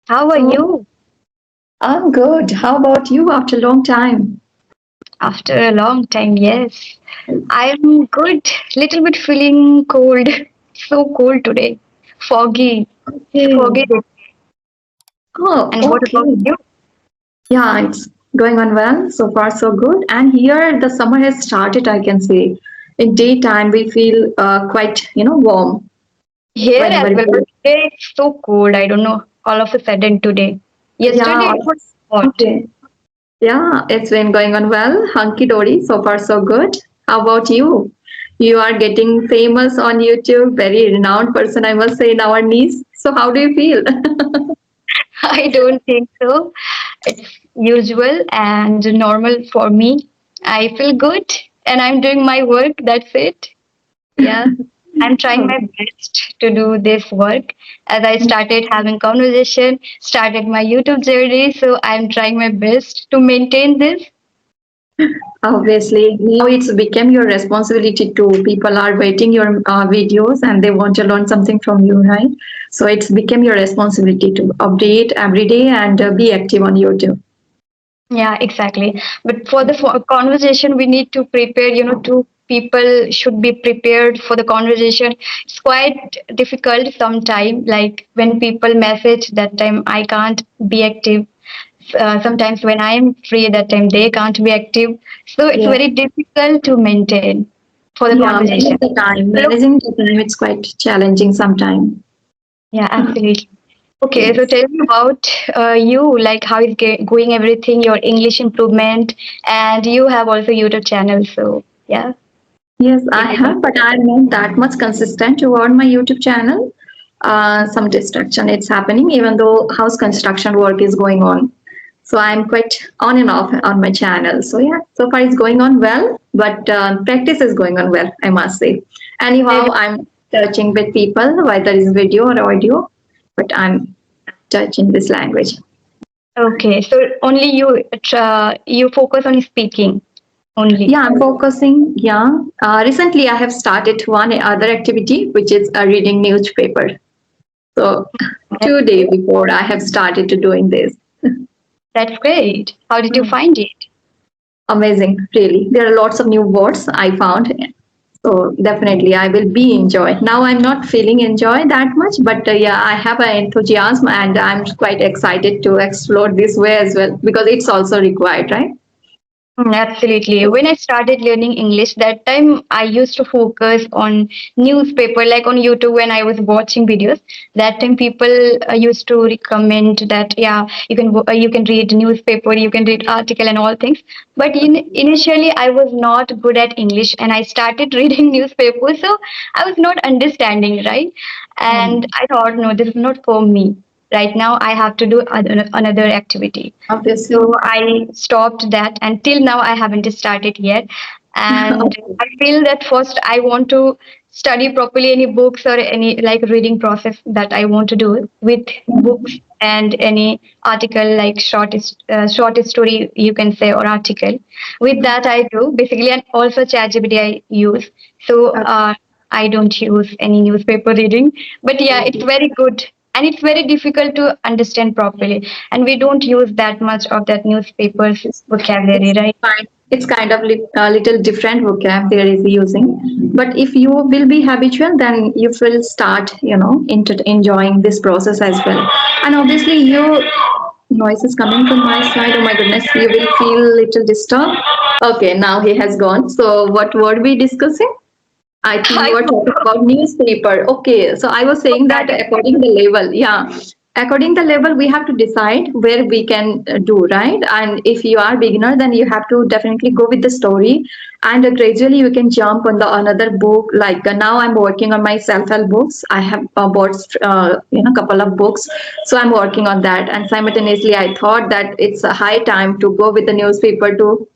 How are So you? I'm good. How about you after a long time? After a long time, yes. I'm good. Little bit feeling cold. So cold today. Foggy. Foggy. Okay. Oh, And what about okay. you? Yeah, it's going on well. So far, so good. And here the summer has started, I can say. In daytime, we feel quite, warm Here whenever as it well, but is. today it's so cold. I don't know. All of a sudden today. Yeah, Yesterday it was hot. okay. Yeah, it's been going on well. Hunky dory. So far, so good. How about you? You are getting famous on YouTube, very renowned person, I must say, in our niche. So how do you feel? I don't think so. It's usual and normal for me. I feel good and I'm doing my work. That's it. Yeah. I'm trying my best to do this work as I started having conversation, started my YouTube journey. So I'm trying my best to maintain this. Obviously, now it's become your responsibility too. People are waiting your videos and they want to learn something from you, right? So it's become your responsibility to update every day and be active on YouTube. Yeah, exactly. But for the conversation, we need to prepare, two people should be prepared for the conversation. It's quite difficult sometimes, like when people message that time, I can't be active. Sometimes when I'm free, that time they can't be active. So it's Yeah, very difficult to maintain for the yeah. conversation. Look, Managing the time, it's quite challenging sometimes. yeah, absolutely. Okay, so Yes. tell me about you, like how is going everything, your English improvement, and you have also YouTube channel. So yeah, Yes, I if you can. have, but I'm not that much consistent toward my YouTube channel. Some distraction it's happening, even though house construction work is going on. So I'm quite on and off on my channel. So yeah, so far it's going on well, but practice is going on well, I must say. Anyhow, I'm touching with people, whether it's video or audio, but I'm touching this language. Okay, so only you focus on speaking only. Yeah, I'm focusing. Yeah, recently I have started one other activity, which is reading newspaper. So That's 2 days great. before I have started to doing this. That's great. How did you find it? Amazing, really. There are lots of new words I found. So definitely I will be enjoy. Now I'm not feeling enjoy that much, but yeah, I have an enthusiasm and I'm quite excited to explore this way as well because it's also required, right? Absolutely. When I started learning English, that time I used to focus on newspaper, like on YouTube when I was watching videos. That time people used to recommend that yeah, you can read newspaper, you can read article and all things. But initially I was not good at English, and I started reading newspaper, so I was not understanding right, and Mm, I thought no, this is not for me. Right now I have to do another activity, obviously. so I stopped that, and till now I haven't started yet. And Okay. I feel that first I want to study properly any books or any like reading process that I want to do with books and any article like short story you can say, or article. With that I do basically, and also ChatGPT I use. So I don't use any newspaper reading, but yeah, it's Okay. very good and it's very difficult to understand properly, and we don't use that much of that newspaper's It's vocabulary, right? it's kind of a little different vocab there is using. But if you will be habitual, then you will start, into enjoying this process as well. And obviously, your noise is coming from my side. Oh my goodness, you will feel little disturbed. Okay, now he has gone. So what were we discussing? I think I you were talking forgot. about newspaper. Okay, so I was saying That that is according the level, yeah, according the level, we have to decide where we can do, right? And if you are beginner, then you have to definitely go with the story, and gradually you can jump on the another book. Like now, I'm working on my self-help books. I have bought couple of books, so I'm working on that. And simultaneously, I thought that it's a high time to go with the newspaper too,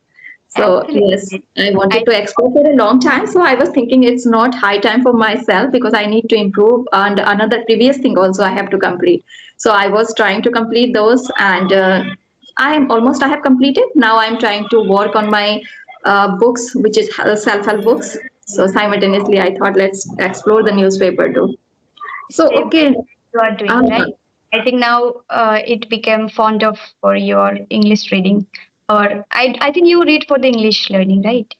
so yes, absolutely. I I wanted to explore for a long time. So I was thinking it's not high time for myself because I need to improve. And another previous thing also I have to complete. So I was trying to complete those, and I have completed. Now I'm trying to work on my books, which is self-help books. So simultaneously, I thought let's explore the newspaper too. So same okay, you are doing, uh, right? I think now it became fond of for your English reading, or I think you read for the English learning, right?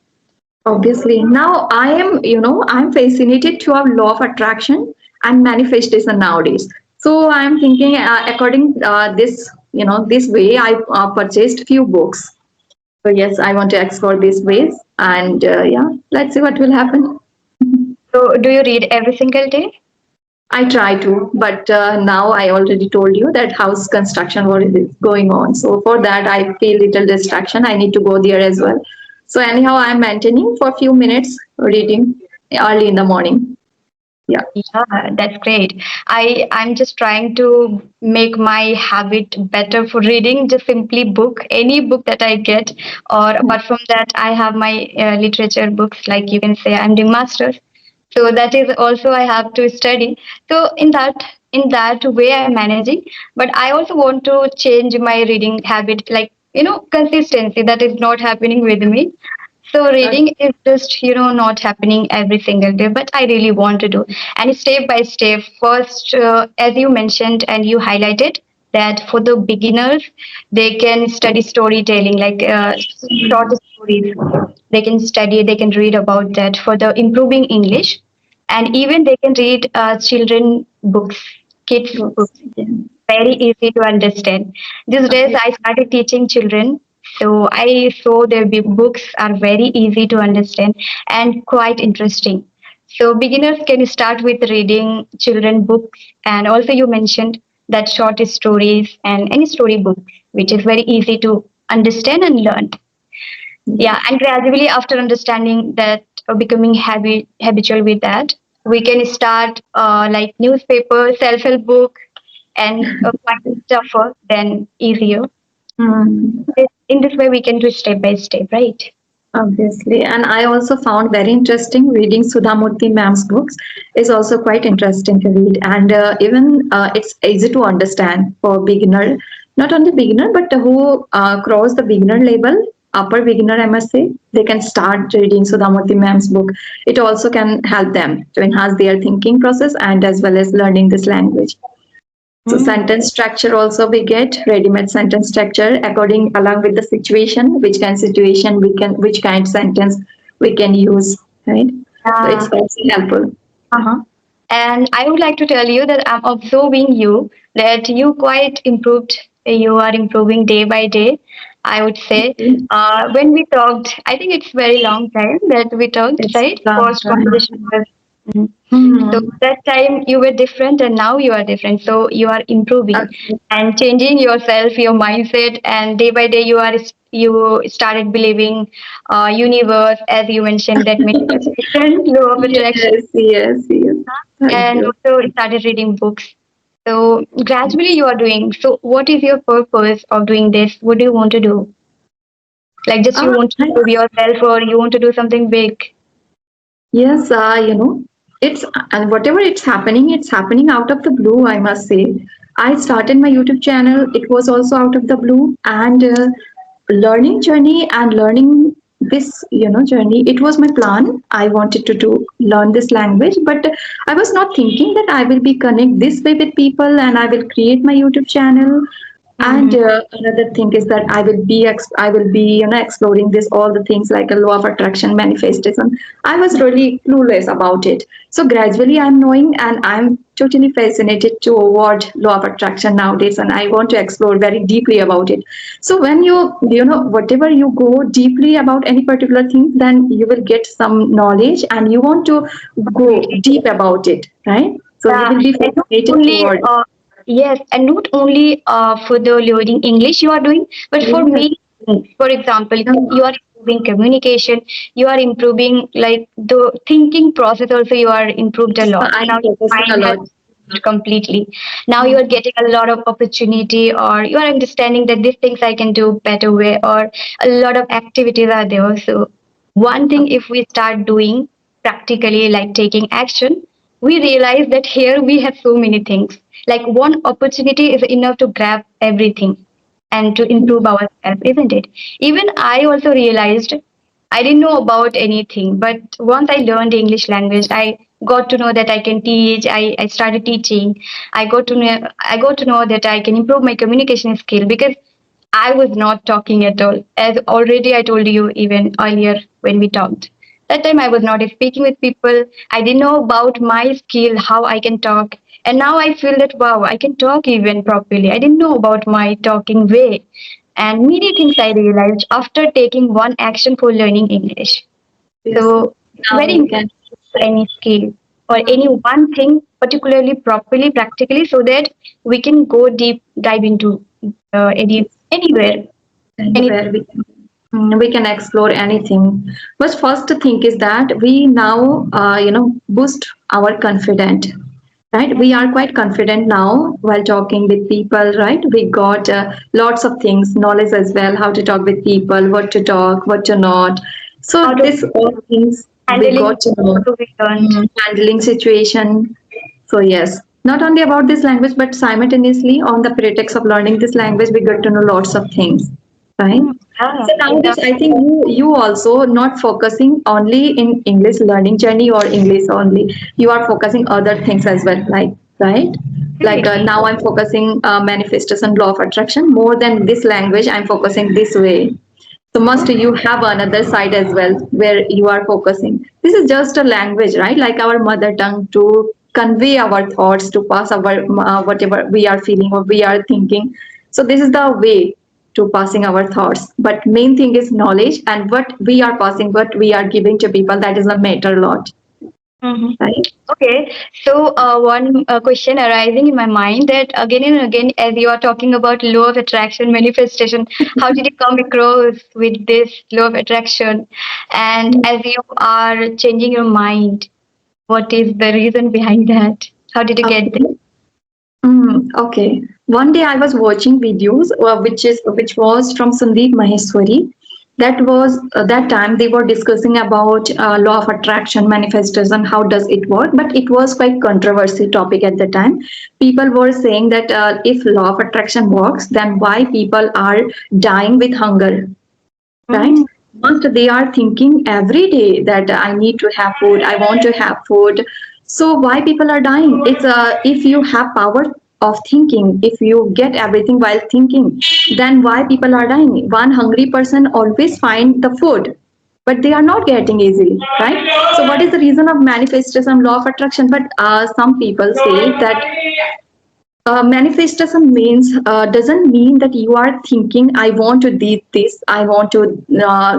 Obviously, now I am, I'm fascinated to our law of attraction and manifestation nowadays. So I am thinking, according this, this way, I purchased few books. So yes, I want to explore these ways, and yeah, let's see what will happen. So do you read every single day? I try to, but now I already told you that house construction work is going on. So for that, I feel little distraction. I need to go there as well. So anyhow, I'm maintaining for a few minutes reading early in the morning. Yeah. Yeah, that's great. I'm just trying to make my habit better for reading. Just simply book any book that I get, or apart from that, I have my literature books. Like you can say, I'm doing masters, so that is also I have to study. So in that way, I'm managing. But I also want to change my reading habit, like consistency. That is not happening with me. So reading is just not happening every single day, but I really want to do. And step by step, first, as you mentioned and you highlighted that for the beginners, they can study storytelling, like short stories. They can study, they can read about that for the improving English, and even they can read children books, kids Books. books, Yeah. very easy to understand. These days, Okay. I started teaching children, so I saw their books are very easy to understand and quite interesting. So beginners can start with reading children books, and also you mentioned that short stories and any story book, which is very easy to understand and learn. Yeah. Yeah, and gradually after understanding that, becoming habitual with that, we can start like newspaper, self-help book, and quite tougher than easier. Hmm. In this way, we can do step by step, right? Obviously, and I also found very interesting reading Sudhamurthy ma'am's books is also quite interesting to read, and even it's easy to understand for beginner, not only beginner but who cross the beginner level, upper beginner, I must say, they can start reading Sudhamurthy ma'am's book. It also can help them to enhance their thinking process and as well as learning this language. So Mm. sentence structure also we get ready-made sentence structure according along with the situation, which kind of situation we can, which kind of sentence we can use, right? So it's Yeah. also helpful. Uh-huh. And I would like to tell you that I'm observing you that you quite improved. You are improving day by day. I would say. When we talked, I think it's very long time that we talked, It's right? long First time. conversation was. Mhm. So Hmm. that time you were different and now you are different. So you are improving Okay. and changing yourself, your mindset, and day by day you started believing universe, as you mentioned, that manifestation, law of attraction, Yes, yes, yes. Thank and you. also started reading books. So gradually you are doing. So what is your purpose of doing this? What do you want to do? Like just you Ah, want to I prove yourself or you want to do something big? Yes, it's and whatever it's happening out of the blue, I must say. I started my YouTube channel, it was also out of the blue, and learning journey and learning this, journey, it was my plan. I wanted to do learn this language, but I was not thinking that I will be connect this way with people and I will create my YouTube channel. And Mm-hmm. another thing is that I will be exploring this all the things like a law of attraction manifestation. I was really clueless about it. So gradually I'm knowing and I'm totally fascinated toward law of attraction nowadays and I want to explore very deeply about it. So when whatever you go deeply about any particular thing, then you will get some knowledge and you want to go Completely. deep about it, right? So you Yeah, will be and not fascinated only toward. yes, and not only for the learning English you are doing, but for Yes. many things. For example, you are improving communication, you are improving like the thinking process. Also, you are improved a lot. I Now your focus a mind has lot. improved completely. Now you are getting a lot of opportunity, or you are understanding that these things I can do better way, or a lot of activities are there. So one thing, if we start doing practically, like taking action, we realize that here we have so many things. Like one opportunity is enough to grab everything and to improve ourselves, isn't it? Even I also realized I didn't know about anything, but once I learned English language, I got to know that I can teach. I started teaching. I got to know that I can improve my communication skill because I was not talking at all. As already I told you even earlier when we talked. That time I was not speaking with people. I didn't know about my skill, how I can talk. And now I feel that wow, I can talk even properly. I didn't know about my talking way. And many things I realized after taking one action for learning English. Yes. So it's Now very you can. important for any skill or any one thing particularly properly, practically, so that we can go deep dive into anywhere, Anywhere anything. we can explore anything. But first thing is that we now boost our confidence, right? We are quite confident now while talking with people, right? We got lots of things, knowledge as well, how to talk with people, what to talk, what to not. So How to this all things we handling got to know. to be learned. Handling situation. So yes, not only about this language, but simultaneously on the pretext of learning this language, we get to know lots of things, right? Yeah, So nowadays, I exactly. think you also not focusing only in English learning journey or English only. You are focusing other things as well, like right? Like Absolutely. now I'm focusing manifestation, law of attraction. More than this language, I'm focusing this way. So must you have another side as well where you are focusing. This is just a language, right? Like our mother tongue to convey our thoughts, to pass our whatever we are feeling or we are thinking. So this is the way to passing our thoughts. But main thing is knowledge and what we are passing, what we are giving to people. That is a matter a lot, Hmm. right? Okay, so one question arising in my mind that again and again, as you are talking about law of attraction manifestation, how did you come across with this law of attraction? And as you are changing your mind, what is the reason behind that? How did you get there? Okay. Okay. One day I was watching videos, which was from Sandeep Maheshwari. That was that time they were discussing about law of attraction, manifestation, how does it work? But it was quite controversial topic at the time. People were saying that if law of attraction works, then why people are dying with hunger, right? Mm, Once they are thinking every day that I need to have food, I want to have food. So why people are dying? It's if you have power of thinking, if you get everything while thinking, then why people are dying? One hungry person always find the food, but they are not getting easily, right? So what is the reason of manifestation, law of attraction? But some people say that manifestation means doesn't mean that you are thinking I want to do this, I want to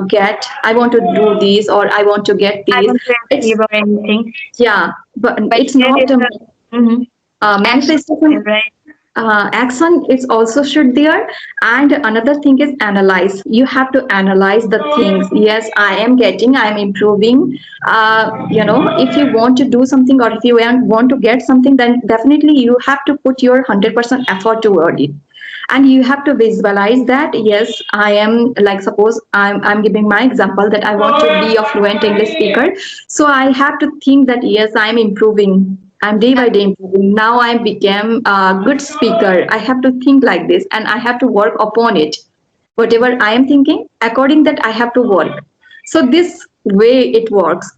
get, I want to do this, or I want to get I this. want to It's achieve or anything, yeah, but but it's there not is a mhm, action, manifestation. right? Action is also should there. And another thing is analyze. You have to analyze the things. Yes, I am getting, I am improving. If you want to do something or if you want to get something, then definitely you have to put your 100% effort toward it. And you have to visualize that yes, I am, like suppose I'm giving my example that I want to be a fluent English speaker. So I have to think that yes, I'm improving, I'm day by day improving. Now I became a good speaker. I have to think like this and I have to work upon it. Whatever I am thinking, according that I have to work. So this way it works.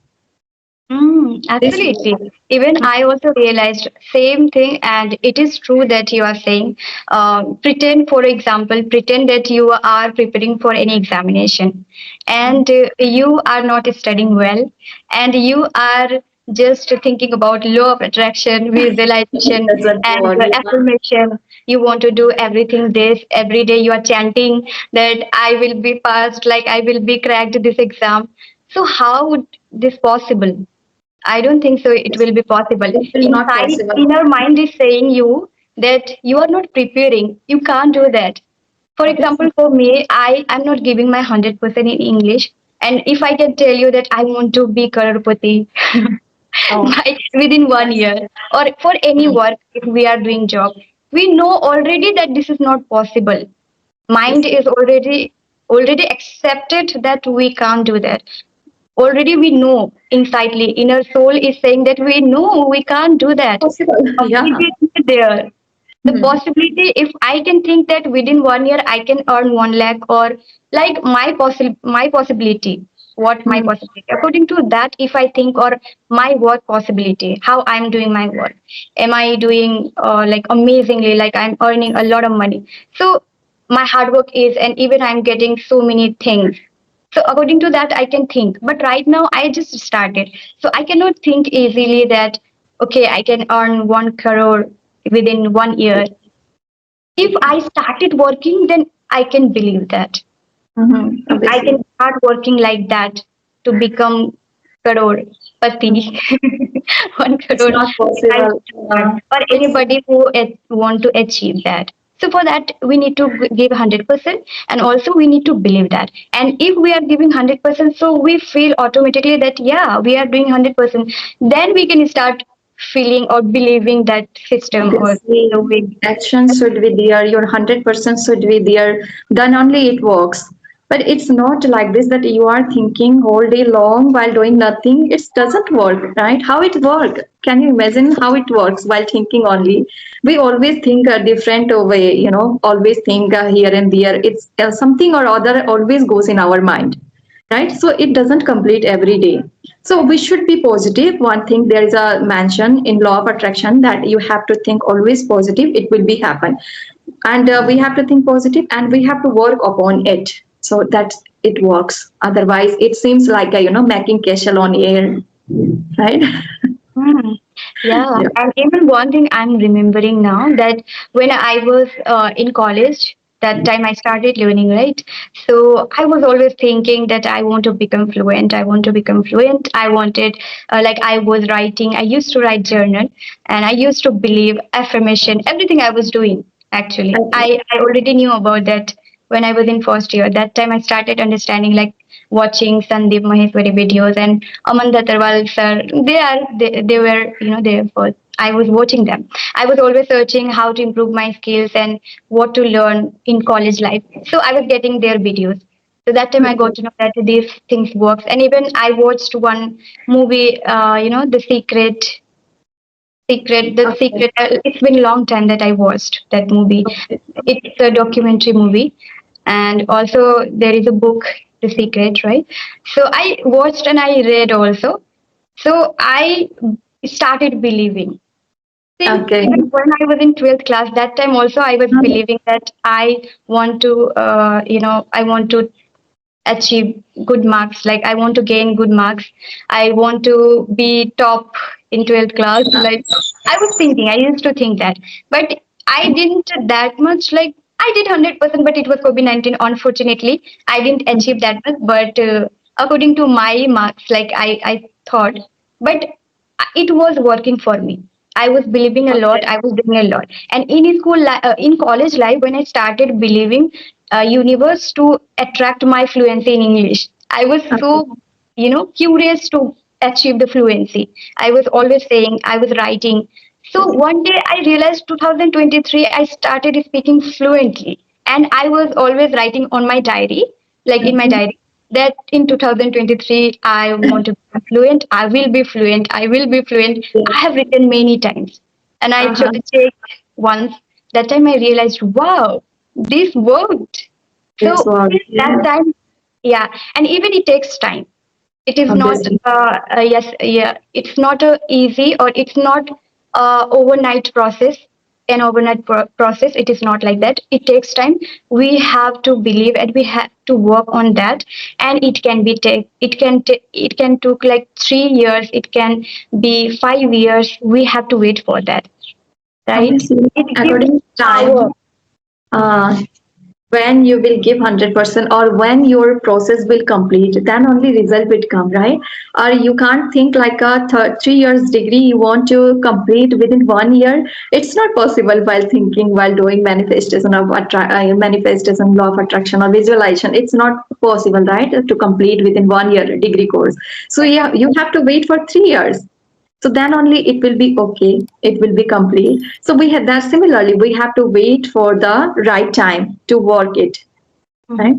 This Absolutely. Even I also realized same thing, and it is true that you are saying. Pretend, for example, pretend that you are preparing for any examination, and you are not studying well, and you are just thinking about law of attraction, visualization, doesn't and work. Yeah. affirmation. You want to do everything this every day. You are chanting that I will be passed, like I will be cracked this exam. So how would this possible? I don't think so. It will be possible. It will not Inside, possible. inner mind is saying you that you are not preparing. You can't do that. For example, for me, I am not giving my 100% in English. And if I can tell you that I want to be Kararpati Oh, within one yes. year, or for any work, if we are doing job, we know already that this is not possible. Mind Yes. is already accepted that we can't do that. Already we know insidely, inner soul is saying that we know we can't do that. Possible. Yeah. Possibility is there. The Hmm. possibility, if I can think that within one year I can earn 1 lakh, or like my possibility. what my Mhm. possibility. According to that, if I think or my work possibility, how I'm doing my work, am I doing like amazingly, like I'm earning a lot of money. So my hard work is, and even I'm getting so many things. So according to that, I can think. But right now, I just started, so I cannot think easily that okay, I can earn 1 crore within 1 year. If I started working, then I can believe that. Mhm. I can Obviously, start working like that to become crore Mhm. pati, 1 crore. It's not I possible. or It's anybody who want to achieve that. So for that, we need to give 100%, and also we need to believe that. And if we are giving 100%, so we feel automatically that yeah, we are doing 100%. Then we can start feeling or believing that system or obviously the way. action should be there. Your 100% should be there. Then only it works. But it's not like this that you are thinking whole day long while doing nothing. It doesn't work, right? How it work? Can you imagine how it works while thinking only? We always think a different way, always think here and there. It's something or other always goes in our mind, right? So it doesn't complete every day. So we should be positive. One thing, there is a mention in law of attraction that you have to think always positive, it will be happen. And we have to think positive and we have to work upon it so that it works. Otherwise it seems like a, making castle on air, right? Hmm. Yeah, Yeah. and even one thing I'm remembering now that when I was in college, that time I started learning, right? So I was always thinking that I want to become fluent. I want to become fluent. I wanted, like, I was writing. I used to write journal, and I used to believe affirmation. Everything I was doing, actually, Okay. I already knew about that when I was in first year. That time I started understanding, like watching Sandeep Maheshwari videos and Aman Dhattarwal sir. They were there for. I was watching them. I was always searching how to improve my skills and what to learn in college life. So I was getting their videos. So that time I got to know that these things works. And even I watched one movie, The Secret. The Okay. Secret. It's been a long time that I watched that movie. Okay. It's a documentary movie, and also there is a book, The Secret, right? So I watched and I read also. So I started believing. See, Okay. even when I was in 12th class, that time also I was believing that I want to, I want to achieve good marks. Like I want to gain good marks. I want to be top in 12th class. Like I was thinking, I used to think that, but I didn't that much. Like I did 100%, but it was COVID-19. Unfortunately, I didn't achieve that much. But according to my marks, like I thought, but it was working for me. I was believing a lot. Okay. I was doing a lot. And in college life, when I started believing universe to attract my fluency in English, I was Okay. so curious to achieve the fluency. I was always saying, I was writing. So one day I realized 2023 I started speaking fluently, and I was always writing on my diary, like in my diary, that in 2023 I want to be fluent. I will be fluent. I will be fluent. I have written many times, and I Uh-huh. checked once. That time I realized, wow, this worked. This So was, since that yeah, time, yeah, and even it takes time. It is not, obviously. yes, yeah, it's not a easy, or it's not overnight process. An overnight process. It is not like that. It takes time. We have to believe and we have to work on that. And it can be take. It can took like 3 years. It can be 5 years. We have to wait for that, right? Obviously, It gives according to power. time, uh, when you will give 100% or when your process will complete, then only result will come, right? Or you can't think like a 3 years degree you want to complete within 1 year. It's not possible while thinking, while doing manifestation of manifestation, law of attraction or visualization. It's not possible, right, to complete within 1 year degree course. So yeah, you have to wait for 3 years, so then only it will be okay, it will be complete. So we have that, similarly we have to wait for the right time to work it, right?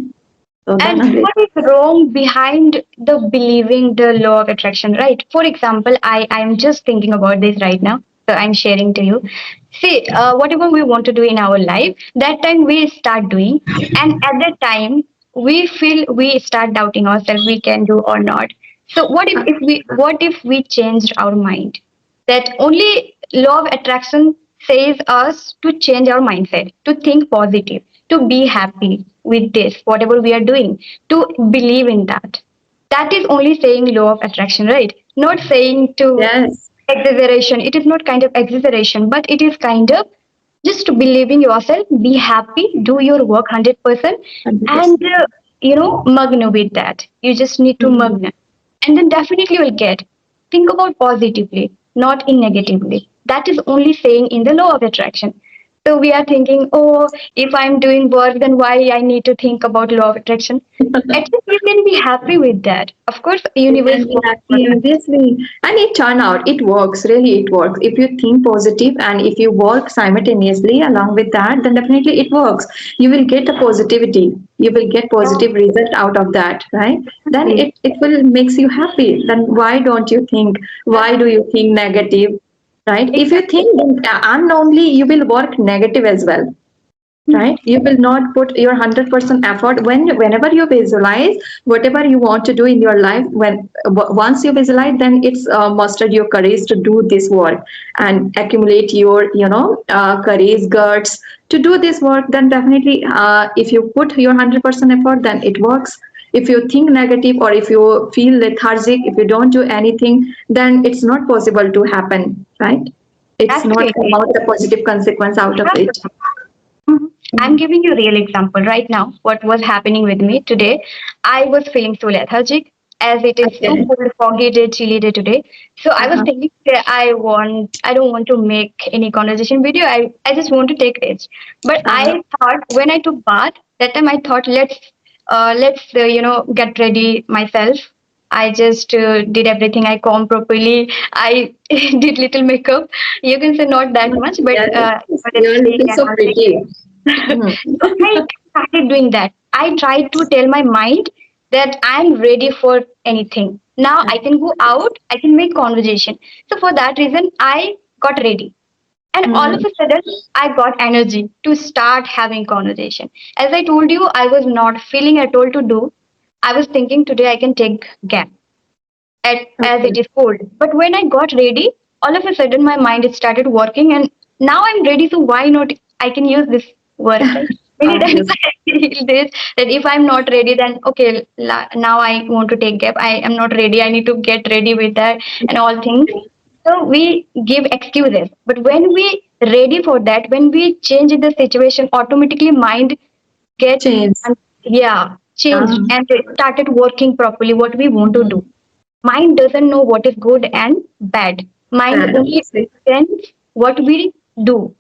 So then And only. what is wrong behind the believing the law of attraction, right? For example, I'm just thinking about this right now. So I'm sharing to you. See, whatever we want to do in our life, that time we start doing. And at that time, we start doubting ourselves we can do or not. So what if we changed our mind? That only law of attraction says us to change our mindset, to think positive, to be happy with this, whatever we are doing, to believe in that. That is only saying law of attraction, right? Not saying to Yes. exaggeration. It is not kind of exaggeration, but it is kind of just believe in yourself, be happy, do your work 100%, and 100%. magna with that. You just need to Mm. magna, and then definitely you'll get. Think about positively, not in negatively. That is only saying in the law of attraction. So we are thinking, oh, if I'm doing work, then why I need to think about law of attraction? At least you can be happy with that. Of course, You universe can be works for happy, that. obviously. And it turn out, it works, really it works. If you think positive and if you work simultaneously along with that, then definitely it works. You will get a positivity. You will get Yeah, positive result out of that, right? Then exactly. it will makes you happy. Then why don't you think? Why do you think negative? Right? If you Exactly. think unknowingly, you will work negative as well, right? You will not put your 100% effort whenever you visualize whatever you want to do in your life. Once you visualize, then it's muster your courage to do this work and accumulate your courage, guts to do this work. Then definitely, if you put your 100% effort, then it works. If you think negative or if you feel lethargic, if you don't do anything, then it's not possible to happen, right? It's not come Absolutely. out a positive consequence out of it. Mhm. I'm giving you a real example right now. What was happening with me today? I was feeling so lethargic as it is so Okay. cold, foggy day, chilly day today. So I was Uh-huh. thinking, okay, I don't want to make any conversation video. I just want to take rest. But Uh-huh. I thought when I took bath that time, I thought let's get ready myself. I just did everything. I combed properly. I did little makeup. You can say not that much, Yes, but you're aesthetic looking and so all things. pretty. Mhm. So I started doing that. I tried to tell my mind that I'm ready for anything. Now I can go out, I can make conversation. So for that reason, I got ready. And all of Mhm. a sudden, I got energy to start having conversation. As I told you, I was not feeling at all to do. I was thinking today I can take gap as Okay. it is cold. But when I got ready, all of a sudden my mind started working, and now I'm ready. So why not? I can use this work, right? Many times Obvious. I feel this that if I'm not ready, then okay, now I want to take gap. I am not ready. I need to get ready with that and all things. So we give excuses. But when we ready for that, when we change the situation, automatically mind get Change. yeah changed Um, and it started working properly. What we want to do. Mind doesn't know what is good and bad. Mind only see. understands what we do,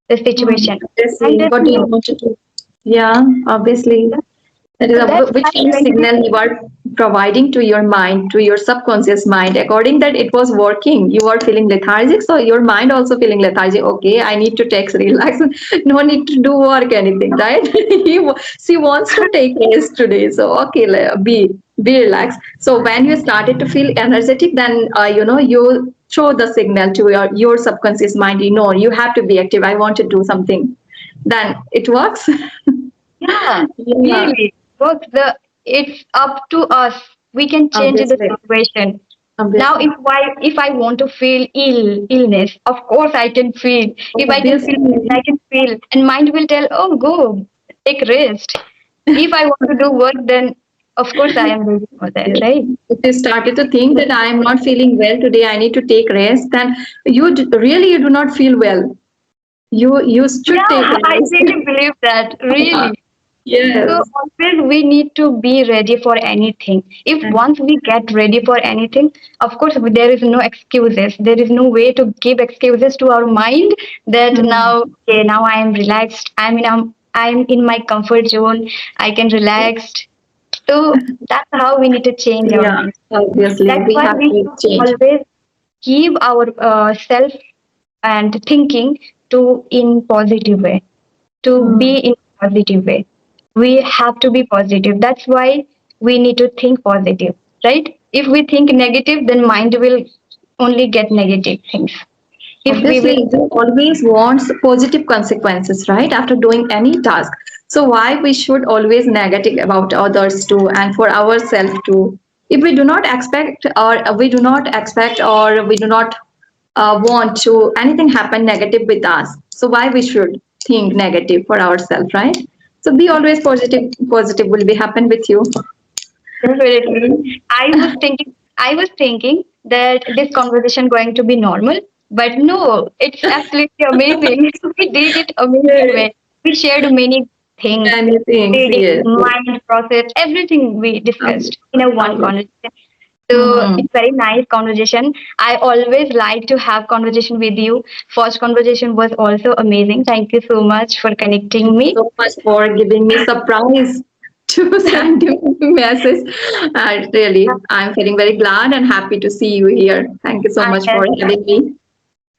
the situation. Mind Obviously, what doesn't do you know. want to do? Yeah, obviously. That is So that's which why kind of when we signal you are providing to your mind, to your subconscious mind. According that it was working, you are feeling lethargic, so your mind also feeling lethargic. Okay, I need to take relax. No need to do work anything, right? She wants to take rest today, so okay, be relaxed. So when you started to feel energetic, then you show the signal to your subconscious mind. You know you have to be active. I want to do something. Then it works. yeah, Yeah. really works. It's up to us. We can change the Obviously, situation. Now, obviously, if I want to feel illness, of course I can feel. If I can feel, obviously. I can feel, and mind will tell, oh, go take rest. If I want to do work, then of course I am ready for that, Yes. right? If you started to think that I am not feeling well today, I need to take rest, then really you do not feel well. You should Yeah, take I rest. really believe that. Really. So Yes. always we need to be ready for anything. If once we get ready for anything, of course there is no excuses. There is no way to give excuses to our mind that Hmm. now okay, now I am relaxed. I'm in my comfort zone. I can relax. So that's how we need to change our Yeah, mind. obviously That's we why have we to should change. always give our self and thinking to in positive way, to be Hmm. in positive way. We have to be positive. That's why we need to think positive, right? If we think negative, then mind will only get negative things. If we Obviously, will, you always want positive consequences, right? After doing any task. So why we should always negative about others too and for ourselves too? If we do not want to anything happen negative with us, so why we should think negative for ourselves, right? So be always positive. Positive will be happen with you. Definitely. I was thinking that this conversation going to be normal, but no, it's absolutely amazing. We did it amazing Yes. way. We shared many things, Many things, reading, yes. mind process, everything we Okay. discussed in a one Okay. conversation. So Mhm. it's very nice conversation. I always like to have conversation with you. First conversation was also amazing. Thank you so much for connecting me. So much for giving me surprise to send you message. Really, I'm feeling very glad and happy to see you here. Thank you so I much for am. having me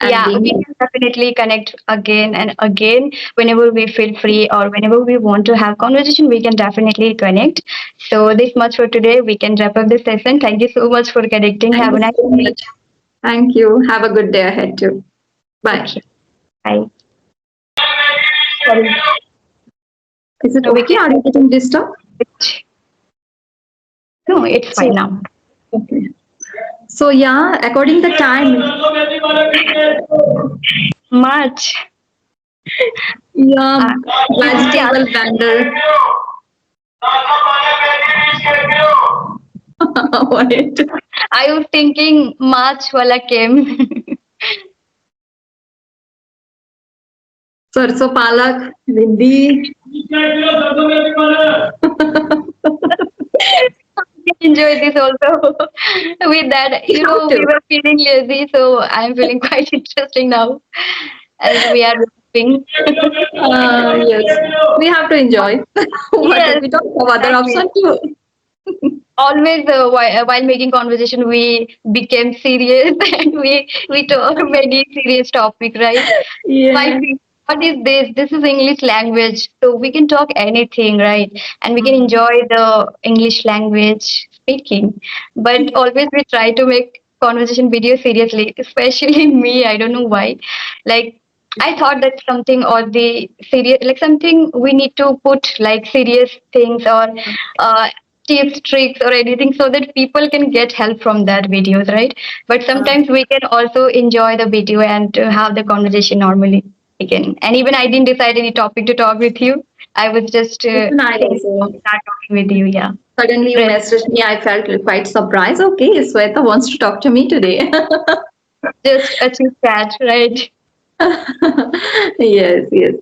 and Yeah, being we here. can definitely connect again and again whenever we feel free or whenever we want to have conversation. We can definitely connect. So this much for today. We can wrap up this session. Thank you so much for connecting. Thank Have you a nice so day. much. Thank you. Have a good day ahead too. Bye. Okay. Bye. Sorry. Is it So we okay? can Are you getting disturbed? switch. No, it's fine So, now. okay. So yeah, according the time, Much. yeah, Yeah, vegetable vendor. Wait. I was thinking March wala came. सरसों पालक भिंडी Enjoy this also. With that, we have we to. were feeling lazy, so I'm feeling quite interesting now as we are laughing. Yes, we have to enjoy. But Yes, we don't have other exactly. option too. Always while making conversation, we became serious and we talk many serious topic, right? I Yeah. feel, what is this? This is English language, so we can talk anything, right? And we can enjoy the English language speaking. But always we try to make conversation video seriously, especially me. I don't know why. Like I thought that something or the serious, like something we need to put like serious things or uh, tips, tricks, or anything so that people can get help from that videos, right? But sometimes we can also enjoy the video and have the conversation normally again. And even I didn't decide any topic to talk with you. I was just Even I thinking of also. start talking with you. Yeah, Suddenly you Great. messaged me. I felt quite surprised. Okay, Sweta wants to talk to me today. Just a chit chat, right? Yes, yes.